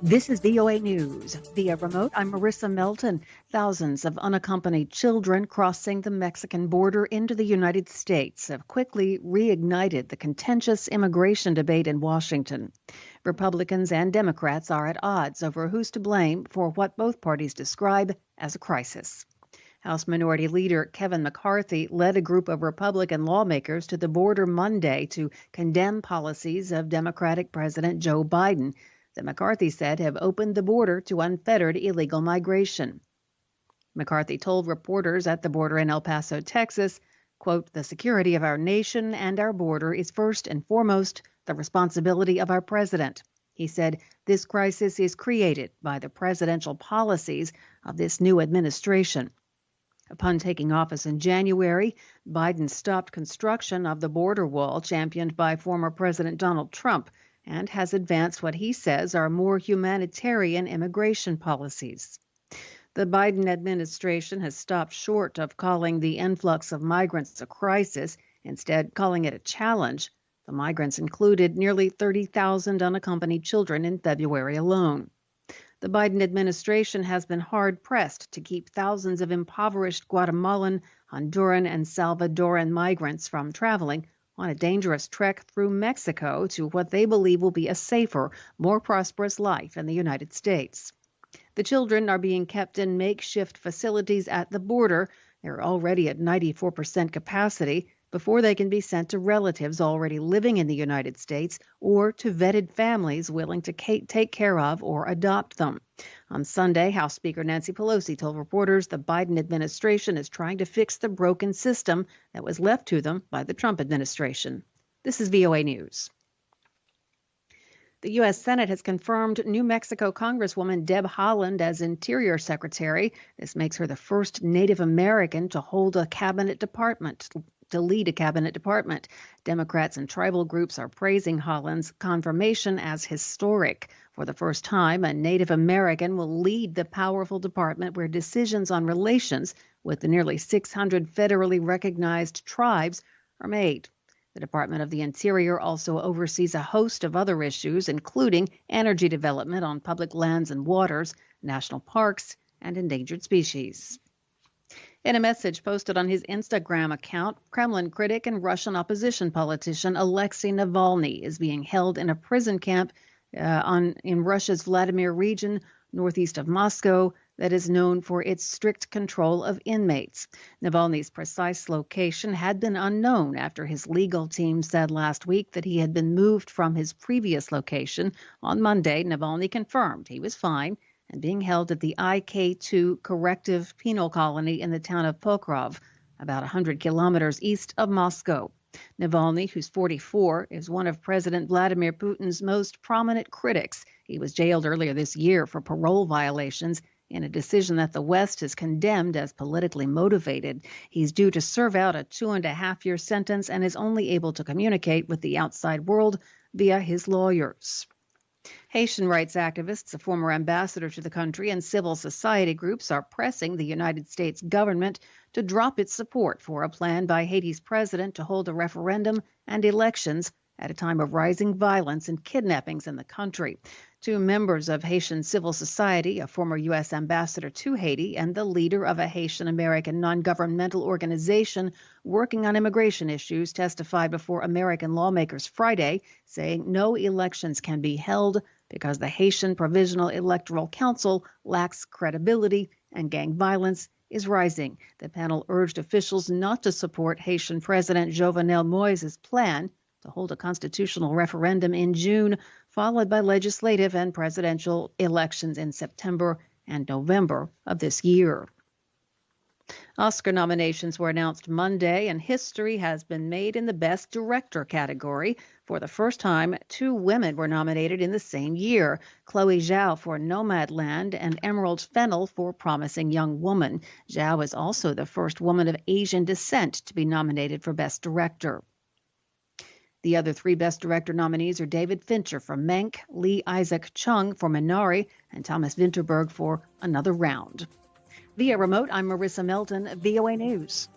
This is VOA News. Via remote, I'm Marissa Melton. Thousands of unaccompanied children crossing the Mexican border into the United States have quickly reignited the contentious immigration debate in Washington. Republicans and Democrats are at odds over who's to blame for what both parties describe as a crisis. House Minority Leader Kevin McCarthy led a group of Republican lawmakers to the border Monday to condemn policies of Democratic President Joe Biden that McCarthy said have opened the border to unfettered illegal migration. McCarthy told reporters at the border in El Paso, Texas, quote, "The security of our nation and our border is first and foremost the responsibility of our president." He said this crisis is created by the presidential policies of this new administration. Upon taking office in January, Biden stopped construction of the border wall championed by former President Donald Trump and has advanced what he says are more humanitarian immigration policies. The Biden administration has stopped short of calling the influx of migrants a crisis, instead calling it a challenge. The migrants included nearly 30,000 unaccompanied children in February alone. The Biden administration has been hard-pressed to keep thousands of impoverished Guatemalan, Honduran, and Salvadoran migrants from traveling on a dangerous trek through Mexico to what they believe will be a safer, more prosperous life in the United States. The children are being kept in makeshift facilities at the border. They're already at 94% capacity before they can be sent to relatives already living in the United States or to vetted families willing to take care of or adopt them. On Sunday, House Speaker Nancy Pelosi told reporters the Biden administration is trying to fix the broken system that was left to them by the Trump administration. This is VOA News. The U.S. Senate has confirmed New Mexico Congresswoman Deb Haaland as Interior Secretary. This makes her the first Native American to lead a cabinet department. Democrats and tribal groups are praising Haaland's confirmation as historic. For the first time, a Native American will lead the powerful department where decisions on relations with the nearly 600 federally recognized tribes are made. The Department of the Interior also oversees a host of other issues, including energy development on public lands and waters, national parks, and endangered species. In a message posted on his Instagram account, Kremlin critic and Russian opposition politician Alexei Navalny is being held in a prison camp in Russia's Vladimir region, northeast of Moscow, that is known for its strict control of inmates. Navalny's precise location had been unknown after his legal team said last week that he had been moved from his previous location. On Monday, Navalny confirmed he was fine and being held at the IK2 Corrective Penal Colony in the town of Pokrov, about 100 kilometers east of Moscow. Navalny, who's 44, is one of President Vladimir Putin's most prominent critics. He was jailed earlier this year for parole violations in a decision that the West has condemned as politically motivated. He's due to serve out a 2.5-year sentence and is only able to communicate with the outside world via his lawyers. Haitian rights activists, a former ambassador to the country, and civil society groups are pressing the United States government to drop its support for a plan by Haiti's president to hold a referendum and elections at a time of rising violence and kidnappings in the country. Two members of Haitian civil society, a former U.S. ambassador to Haiti, and the leader of a Haitian American nongovernmental organization working on immigration issues, testified before American lawmakers Friday, saying no elections can be held because the Haitian Provisional Electoral Council lacks credibility and gang violence is rising. The panel urged officials not to support Haitian President Jovenel Moïse's plan to hold a constitutional referendum in June, followed by legislative and presidential elections in September and November of this year. Oscar nominations were announced Monday, and history has been made in the Best Director category. For the first time, 2 women were nominated in the same year, Chloe Zhao for Nomadland and Emerald Fennell for Promising Young Woman. Zhao is also the first woman of Asian descent to be nominated for Best Director. The other 3 Best Director nominees are David Fincher for Mank, Isaac Chung for Minari, and Thomas Vinterberg for Another Round. Via remote, I'm Marissa Melton, VOA News.